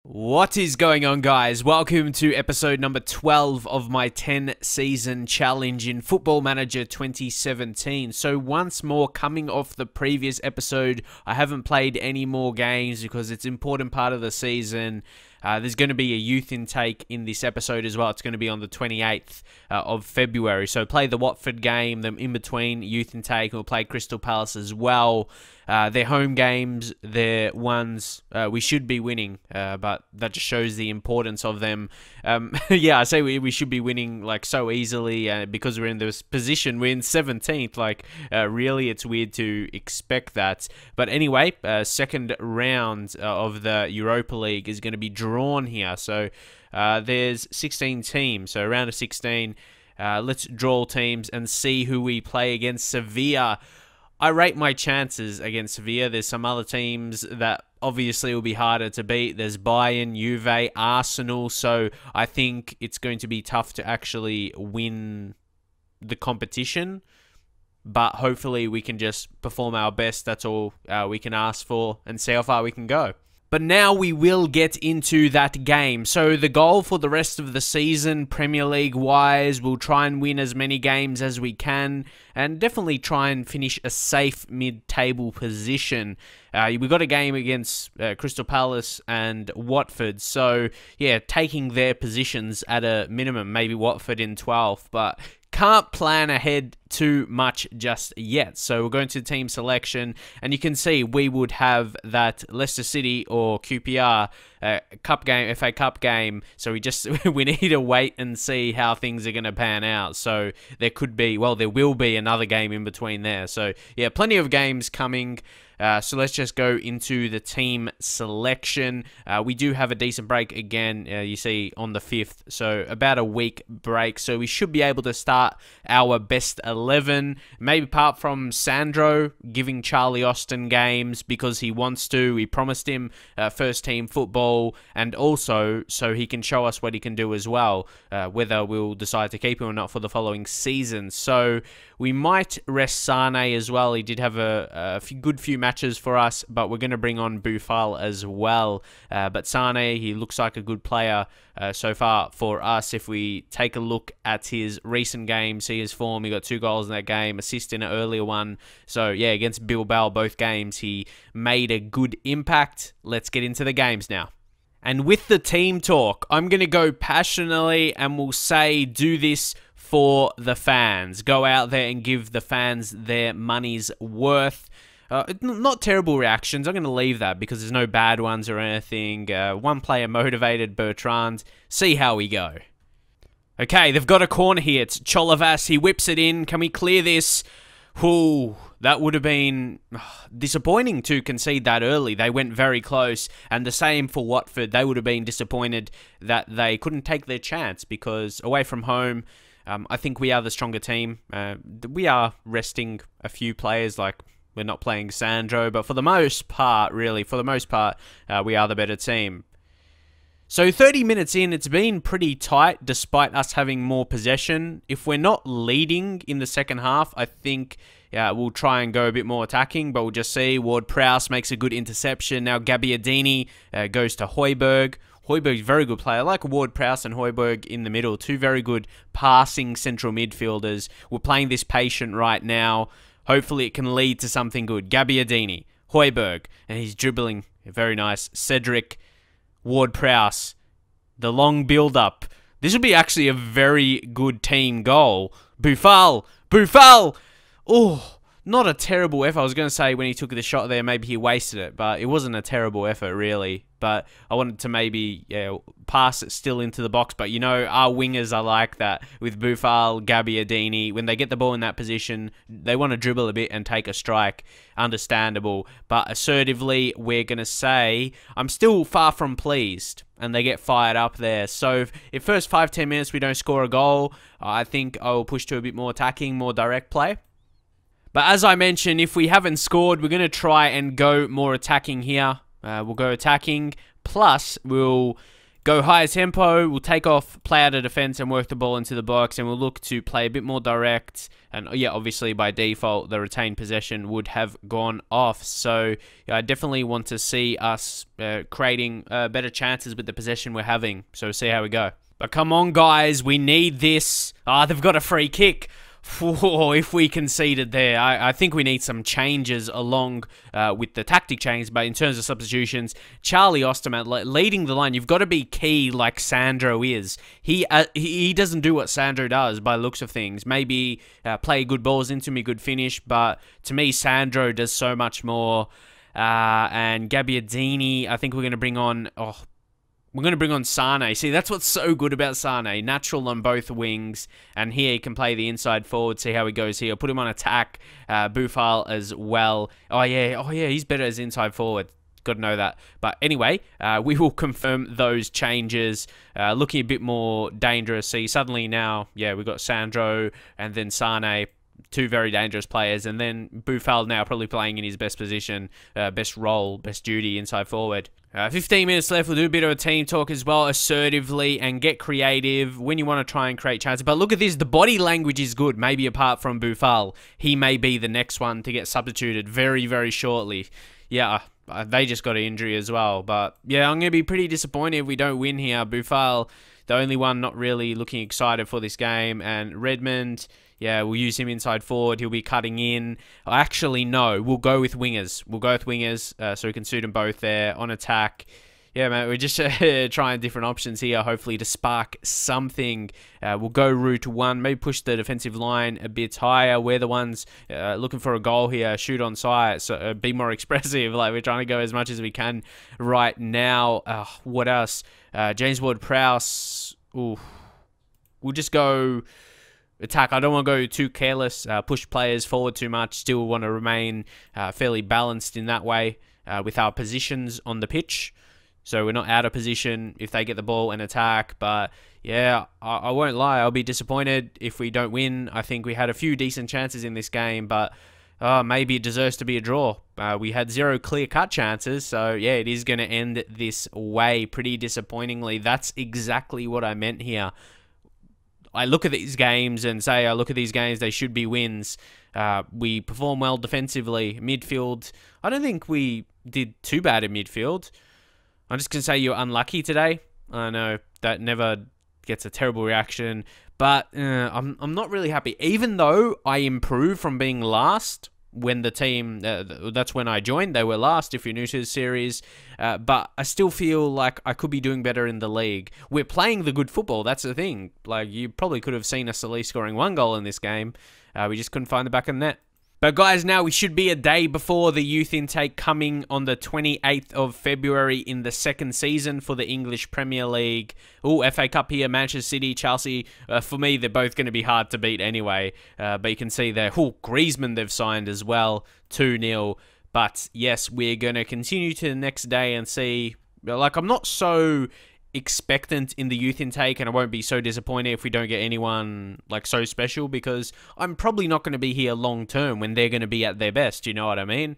What is going on, guys? Welcome to episode number 12 of my 10-season challenge in Football Manager 2017. So once more, coming off the previous episode, I haven't played any more games because it's an important part of the season. There's going to be a youth intake in this episode as well. It's going to be on the 28th of February. So play the Watford game, then in between youth intake. We'll play Crystal Palace as well. They're home games. They're ones we should be winning, but that just shows the importance of them. Yeah, I say we should be winning like so easily because we're in this position. We're in 17th. Like, really, it's weird to expect that. But anyway, second round of the Europa League is going to be drawn here. So there's 16 teams. So round of 16. Let's draw teams and see who we play against. Sevilla. I rate my chances against Sevilla. There's some other teams that obviously will be harder to beat. There's Bayern, Juve, Arsenal. So I think it's going to be tough to actually win the competition. But hopefully we can just perform our best. That's all we can ask for and see how far we can go. But now we will get into that game. So the goal for the rest of the season, Premier League-wise, we'll try and win as many games as we can and definitely try and finish a safe mid-table position. We've got a game against Crystal Palace and Watford. So, yeah, taking their positions at a minimum, maybe Watford in 12th, but can't plan ahead too much just yet. So we're going to team selection, and you can see we would have that Leicester City or QPR cup game, FA Cup game. So we need to wait and see how things are going to pan out. So there could be, well, there will be another game in between there. So yeah, plenty of games coming. So let's just go into the team selection. We do have a decent break again, you see, on the 5th. So about a week break. So we should be able to start our best 11. Maybe apart from Sandro giving Charlie Austin games because he wants to. We promised him first team football, and also so he can show us what he can do as well, whether we'll decide to keep him or not for the following season. So we might rest Sane as well. He did have a good few matches for us, but we're going to bring on Boufal as well. But Sane, he looks like a good player so far for us. If we take a look at his recent games, see his form, he got 2 goals in that game, assist in an earlier one. So yeah, against Bilbao, both games, he made a good impact. Let's get into the games now. And with the team talk, I'm going to go passionately and we'll say do this for the fans. Go out there and give the fans their money's worth. Not terrible reactions. I'm going to leave that because there's no bad ones or anything. One player motivated, Bertrand. See how we go. Okay, they've got a corner here. It's Cholavas. He whips it in. Can we clear this? Ooh, that would have been disappointing to concede that early. They went very close. And the same for Watford. They would have been disappointed that they couldn't take their chance because away from home, I think we are the stronger team. We are resting a few players, like we're not playing Sandro, but for the most part, really, we are the better team. So 30 minutes in, it's been pretty tight despite us having more possession. If we're not leading in the second half, I think we'll try and go a bit more attacking, but we'll just see. Ward-Prowse makes a good interception. Now Gabbiadini goes to Højbjerg. Højbjerg's a very good player. I like Ward-Prowse and Højbjerg in the middle. Two very good passing central midfielders. We're playing this patient right now. Hopefully it can lead to something good. Gabbiadini, Højbjerg, and he's dribbling. Very nice. Cedric, Ward-Prowse. The long build-up. This will be actually a very good team goal. Boufal! Boufal! Oh, not a terrible effort. I was going to say when he took the shot there, maybe he wasted it, but it wasn't a terrible effort, really. But I wanted to maybe pass it still into the box. But, you know, our wingers are like that with Boufal, Gabbiadini. When they get the ball in that position, they want to dribble a bit and take a strike. Understandable. But assertively, we're going to say, I'm still far from pleased. And they get fired up there. So if first 5-10 minutes we don't score a goal, I think I will push to a bit more attacking, more direct play. But as I mentioned, if we haven't scored, we're going to try and go more attacking here. We'll go attacking, plus we'll go higher tempo. We'll take off, play out of defense and work the ball into the box, and we'll look to play a bit more direct. And yeah, obviously by default, the retained possession would have gone off. So yeah, I definitely want to see us creating better chances with the possession we're having. So we'll see how we go. But come on, guys, we need this. Ah, they've got a free kick. Whoa, if we conceded there, I think we need some changes along with the tactic change. But in terms of substitutions, Charlie Osterman leading the line. You've got to be key like Sandro is. He doesn't do what Sandro does by the looks of things. Maybe play good balls into me, good finish. But to me, Sandro does so much more. And Gabbiadini, I think we're going to bring on... We're going to bring on Sane. See, that's what's so good about Sane. Natural on both wings. And here he can play the inside forward. See how he goes here. Put him on attack. Boufal as well. Oh, yeah. He's better as inside forward. Got to know that. But anyway, we will confirm those changes. Looking a bit more dangerous. See, suddenly now, yeah, we've got Sandro and then Sane. Two very dangerous players, and then Boufal now probably playing in his best position, best role, best duty inside forward. 15 minutes left. We'll do a bit of a team talk as well, assertively, and get creative when you want to try and create chances. But look at this, the body language is good, maybe apart from Boufal. He may be the next one to get substituted very, very shortly. Yeah, they just got an injury as well. But yeah, I'm going to be pretty disappointed if we don't win here. Boufal, the only one not really looking excited for this game, and Redmond... Yeah, we'll use him inside forward. He'll be cutting in. Actually, no. We'll go with wingers. So we can suit them both there on attack. Yeah, man, we're just trying different options here, hopefully to spark something. We'll go route one. Maybe push the defensive line a bit higher. We're the ones looking for a goal here. Shoot on sight. So be more expressive. Like, we're trying to go as much as we can right now. What else? James Ward-Prowse. Ooh. We'll just go... attack. I don't want to go too careless, push players forward too much. Still want to remain fairly balanced in that way with our positions on the pitch. So we're not out of position if they get the ball and attack. But yeah, I won't lie. I'll be disappointed if we don't win. I think we had a few decent chances in this game, but maybe it deserves to be a draw. We had 0 clear-cut chances. So yeah, it is going to end this way pretty disappointingly. That's exactly what I meant here. I look at these games and say, they should be wins. We perform well defensively. Midfield, I don't think we did too bad in midfield. I'm just going to say you're unlucky today. I know that never gets a terrible reaction, but I'm not really happy. Even though I improved from being last when the team, that's when I joined, they were last if you're new to the series, but I still feel like I could be doing better in the league. We're playing the good football, that's the thing. Like, you probably could have seen us at least scoring 1 goal in this game. We just couldn't find the back of the net. But guys, now we should be a day before the youth intake coming on the 28th of February in the second season for the English Premier League. Oh, FA Cup here, Manchester City, Chelsea. For me, they're both going to be hard to beat anyway. But you can see there, Griezmann they've signed as well, 2-0. But yes, we're going to continue to the next day and see. Like, I'm not so expectant in the youth intake, and I won't be so disappointed if we don't get anyone like so special, because I'm probably not going to be here long term when they're going to be at their best, you know what I mean?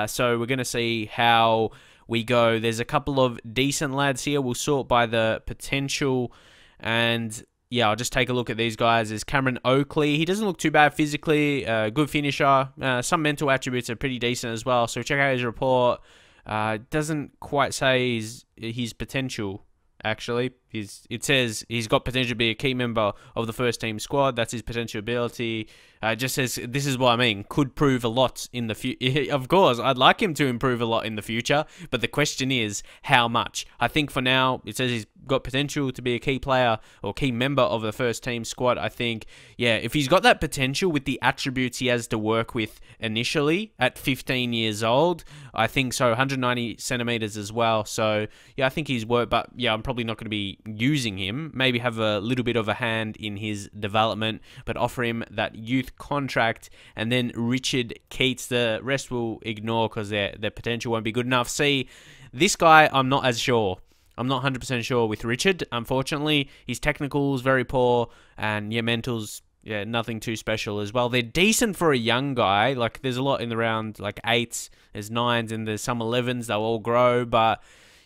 So we're going to see how we go. There's a couple of decent lads here. We'll sort by the potential, and yeah, I'll just take a look at these guys. There's Cameron Oakley. He doesn't look too bad physically, good finisher. Some mental attributes are pretty decent as well, so check out his report. Doesn't quite say his potential. Actually, it says he's got potential to be a key member of the first team squad. That's his potential ability. It just says, this is what I mean, could prove a lot in the future. Of course, I'd like him to improve a lot in the future, but the question is, how much? I think for now, it says he's got potential to be a key player or key member of the first team squad. I think, yeah, if he's got that potential with the attributes he has to work with initially at 15 years old, I think so. 190 centimeters as well. So, yeah, I think he's worth, but yeah, I'm probably not going to be using him. Maybe have a little bit of a hand in his development, but offer him that youth contract. And then Richard Keats, the rest will ignore because their potential won't be good enough. See, this guy, I'm not as sure. I'm not 100% sure with Richard, unfortunately. His technical's very poor, and yeah, mental's, yeah, nothing too special as well. They're decent for a young guy. Like, there's a lot in the round, like 8s, there's 9s, and there's some 11s. They'll all grow, but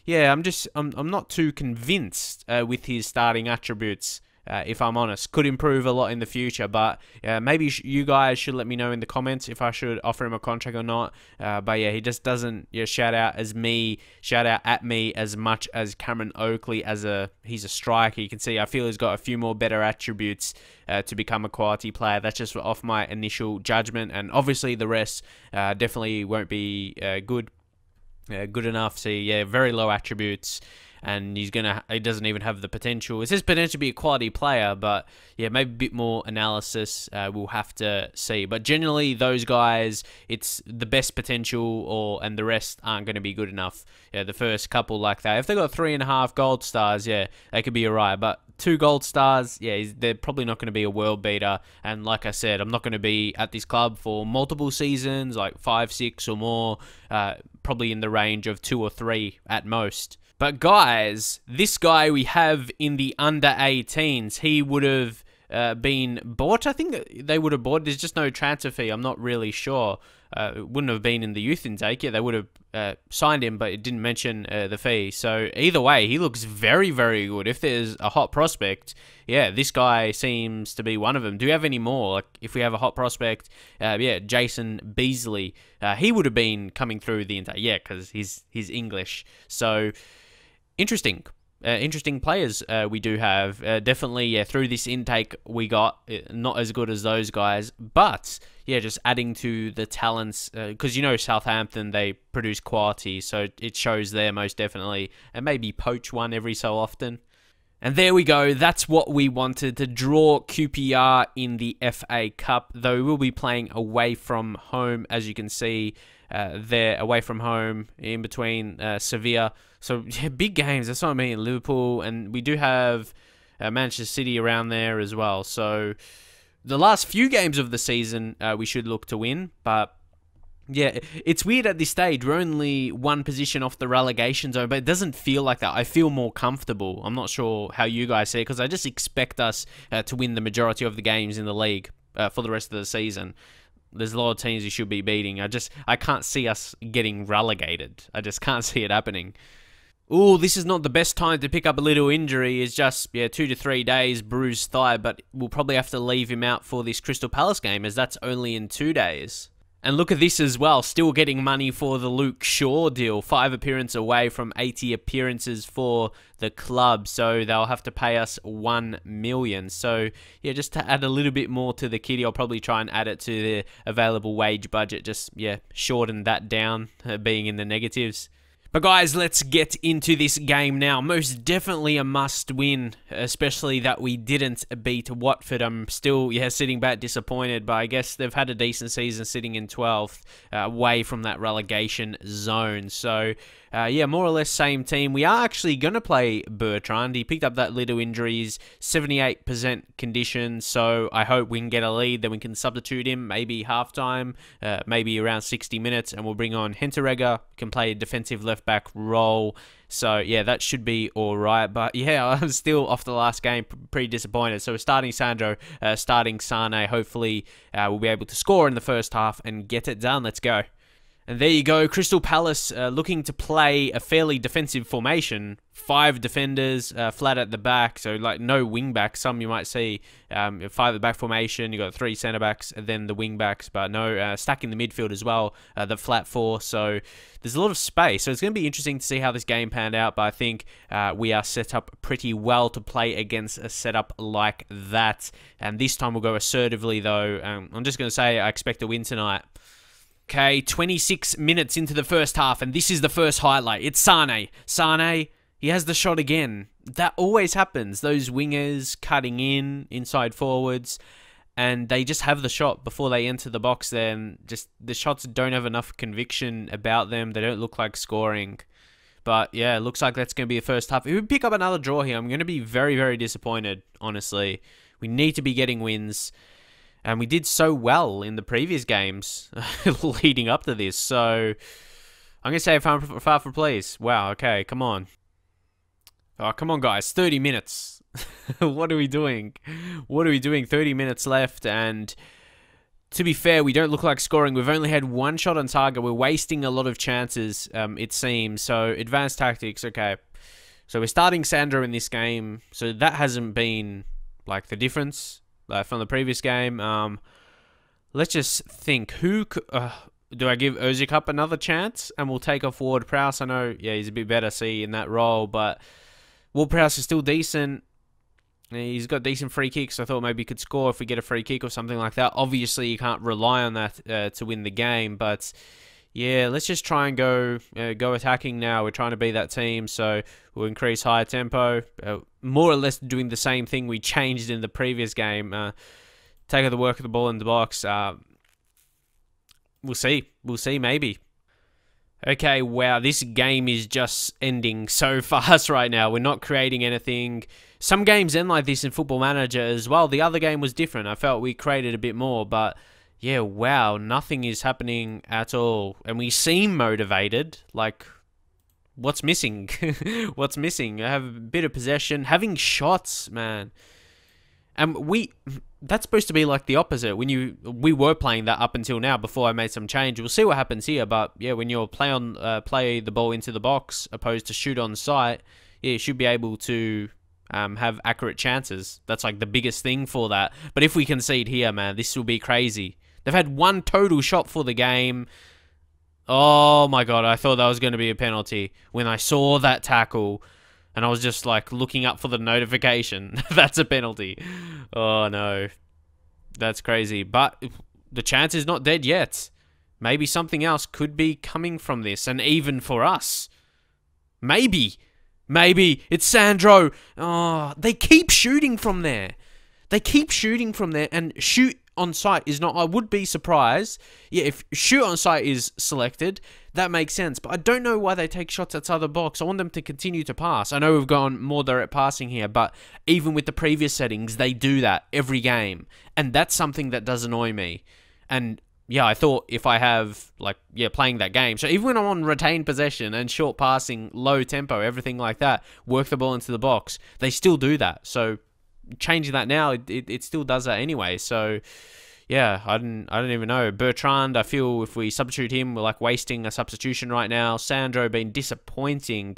yeah, I'm not too convinced with his starting attributes. If I'm honest, could improve a lot in the future, but maybe you guys should let me know in the comments if I should offer him a contract or not. But yeah, he just doesn't shout out at me as much as Cameron Oakley he's a striker. You can see I feel he's got a few more better attributes to become a quality player. That's just off my initial judgment, and obviously the rest definitely won't be good enough. So yeah, very low attributes. And he doesn't even have the potential. It says potential to be a quality player, but yeah, maybe a bit more analysis we'll have to see. But generally, those guys, it's the best potential, and the rest aren't going to be good enough. Yeah, the first couple like that. If they got 3.5 gold stars, yeah, they could be alright. But 2 gold stars, yeah, they're probably not going to be a world beater. And like I said, I'm not going to be at this club for multiple seasons, like 5, 6 or more. Probably in the range of 2 or 3 at most. But guys, this guy we have in the under 18s, he would have been bought. I think they would have bought. There's just no transfer fee. I'm not really sure. It wouldn't have been in the youth intake. Yeah, they would have signed him, but it didn't mention the fee. So either way, he looks very, very good. If there's a hot prospect, yeah, this guy seems to be one of them. Do you have any more? Like, if we have a hot prospect, yeah, Jason Beasley. He would have been coming through the intake. Yeah, because he's English. So interesting. Interesting players we do have. Definitely, yeah, through this intake we got not as good as those guys, but yeah, just adding to the talents, because you know Southampton, they produce quality, so it shows there most definitely, and maybe poach one every so often. And there we go, that's what we wanted, to draw QPR in the FA Cup, though we'll be playing away from home, as you can see. They're away from home in between Sevilla. So, yeah, big games. That's what I mean. Liverpool, and we do have Manchester City around there as well. So, the last few games of the season, we should look to win. But, yeah, it's weird at this stage. We're only one position off the relegation zone, but it doesn't feel like that. I feel more comfortable. I'm not sure how you guys see it, because I just expect us to win the majority of the games in the league for the rest of the season. There's a lot of teams you should be beating. I can't see us getting relegated. I just can't see it happening. Ooh, this is not the best time to pick up a little injury. It's just, 2 to 3 days, bruised thigh, but we'll probably have to leave him out for this Crystal Palace game, as that's only in 2 days. And look at this as well, still getting money for the Luke Shaw deal. 5 appearances away from 80 appearances for the club, so they'll have to pay us 1 million. So, yeah, just to add a little bit more to the kitty, I'll probably try and add it to the available wage budget. Just, shorten that down, being in the negatives. But guys, let's get into this game now. Most definitely a must-win, especially that we didn't beat Watford. I'm still, sitting back disappointed, but I guess they've had a decent season sitting in 12th, away from that relegation zone. So, more or less same team. We are actually going to play Bertrand. He picked up that little injuries, 78% condition, so I hope we can get a lead, then we can substitute him, maybe halftime, maybe around 60 minutes, and we'll bring on Hinteregger, can play a defensive left-back role. So, yeah, that should be all right. But, yeah, I'm still, off the last game, pretty disappointed. So, we're starting Sandro, starting Sane. Hopefully, we'll be able to score in the first half and get it done. Let's go. And there you go, Crystal Palace looking to play a fairly defensive formation. 5 defenders, flat at the back, so like no wing backs. Some you might see 5 at the back formation. You got 3 centre backs and then the wing backs, but no stack in the midfield as well. The flat 4, so there's a lot of space. So it's going to be interesting to see how this game panned out. But I think we are set up pretty well to play against a setup like that. And this time we'll go assertively, though. I'm just going to say I expect a win tonight. Okay, 26 minutes into the first half, and this is the first highlight. It's Sane. Sane, he has the shot again. That always happens. Those wingers cutting inside forwards, and they just have the shot before they enter the box there, and just the shots don't have enough conviction about them. They don't look like scoring. But, yeah, it looks like that's going to be the first half. If we pick up another draw here, I'm going to be very, very disappointed, honestly. We need to be getting wins. And we did so well in the previous games leading up to this. So, I'm going to say far for please. Wow, okay, come on. Oh, come on, guys. 30 minutes. What are we doing? What are we doing? 30 minutes left. And, To be fair, we don't look like scoring. We've only had one shot on target. We're wasting a lot of chances, it seems. So, advanced tactics, okay. So, we're starting Sandro in this game. So, that hasn't been, like, the difference from the previous game. Let's just think. Who do I give Ozil up another chance? And we'll take off Ward-Prowse. I know, yeah, he's a bit better, in that role. But Ward-Prowse is still decent. He's got decent free kicks. I thought maybe he could score if we get a free kick or something like that. Obviously, you can't rely on that to win the game. But, yeah, let's just try and go attacking now. We're trying to be that team, so we'll increase higher tempo. More or less doing the same thing we changed in the previous game. Take out the work of the ball in the box. We'll see. We'll see, maybe. Okay, wow, this game is just ending so fast right now. We're not creating anything. Some games end like this in Football Manager as well. The other game was different. I felt we created a bit more, but yeah, wow, nothing is happening at all. And we seem motivated. Like, what's missing? What's missing? I have a bit of possession. Having shots, man. And that's supposed to be like the opposite. We were playing that up until now before I made some change. We'll see what happens here, but yeah, when you're play the ball into the box opposed to shoot on sight, yeah, you should be able to have accurate chances. That's like the biggest thing for that. But if we concede here, man, this will be crazy. They've had one total shot for the game. Oh my god, I thought that was going to be a penalty when I saw that tackle. And I was just, like, looking up for the notification. That's a penalty. Oh, no. That's crazy. But the chance is not dead yet. Maybe something else could be coming from this. And even for us. Maybe. Maybe. It's Sandro. Oh, they keep shooting from there. They keep shooting from there. And shoot on sight is not... I would be surprised. Yeah, if shoot on sight is selected, that makes sense. But I don't know why they take shots outside the box. I want them to continue to pass. I know we've gone more direct passing here, but even with the previous settings, they do that every game. And that's something that does annoy me. And yeah, I thought if I have, like, yeah, playing that game. So even when I'm on retained possession and short passing, low tempo, everything like that, work the ball into the box, they still do that. So changing that now, it still does that anyway. So yeah, I don't even know. Bertrand, I feel if we substitute him, we're like wasting a substitution right now. Sandro been disappointing.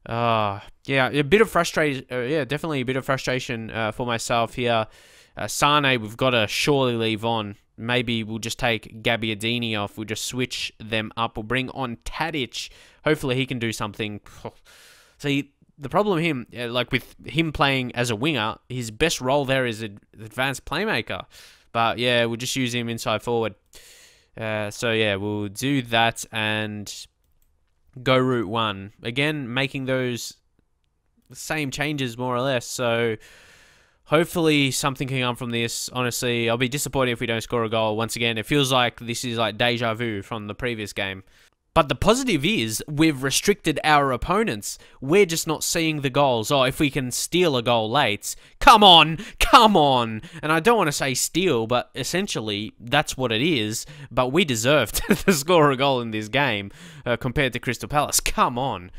Yeah, a bit of frustration. Yeah, definitely a bit of frustration for myself here. Sane, we've got to surely leave on. Maybe we'll just take Gabbiadini off. We'll just switch them up. We'll bring on Tadic. Hopefully he can do something. See, the problem with him, like with him playing as a winger, his best role there is an advanced playmaker. But yeah, we'll just use him inside forward. So yeah, we'll do that and go route one. Again, making those same changes more or less. So hopefully something can come from this. Honestly, I'll be disappointed if we don't score a goal. Once again, it feels like this is like deja vu from the previous game. But the positive is we've restricted our opponents. We're just not seeing the goals. Oh, if we can steal a goal late, come on, come on. And I don't want to say steal, but essentially that's what it is. But we deserve to score a goal in this game compared to Crystal Palace. Come on.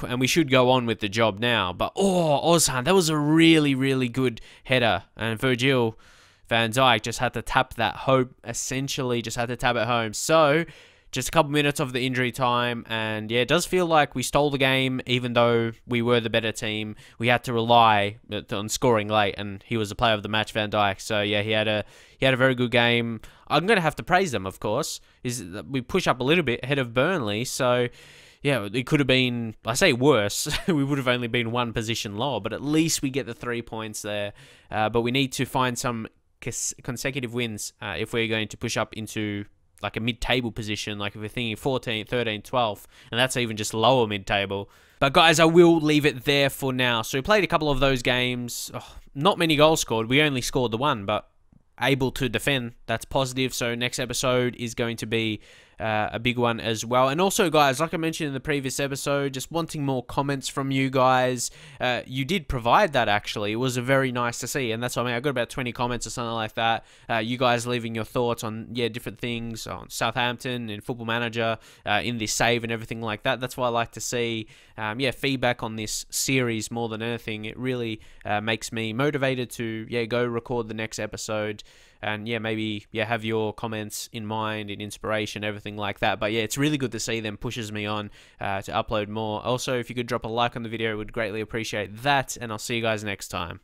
And we should go on with the job now. But, oh, Ozhan, that was a really, really good header. And Virgil van Dijk just had to tap that home, essentially just had to tap it home. So just a couple minutes of the injury time, and yeah, it does feel like we stole the game, even though we were the better team. We had to rely on scoring late, and he was the player of the match, Van Dijk. So yeah, he had a very good game. I'm gonna have to praise them, of course. We push up a little bit ahead of Burnley, so yeah, it could have been, I say worse. We would have only been one position lower, but at least we get the 3 points there. But we need to find some consecutive wins if we're going to push up into like a mid-table position, like if we're thinking 14th, 13th, 12th, and that's even just lower mid-table. But guys, I will leave it there for now. So we played a couple of those games. Oh, not many goals scored. We only scored the one, but able to defend. That's positive. So next episode is going to be a big one as well. And also, guys, like I mentioned in the previous episode, just wanting more comments from you guys. You did provide that, actually. It was very nice to see. And that's what I mean. I got about 20 comments or something like that. You guys leaving your thoughts on, yeah, different things on Southampton and Football Manager, in this save and everything like that. That's what I like to see. Yeah, feedback on this series more than anything. It really makes me motivated to, yeah, go record the next episode. and yeah, maybe have your comments in mind, in inspiration, everything like that. But yeah, it's really good to see them, pushes me on to upload more. Also, if you could drop a like on the video, I would greatly appreciate that, and I'll see you guys next time.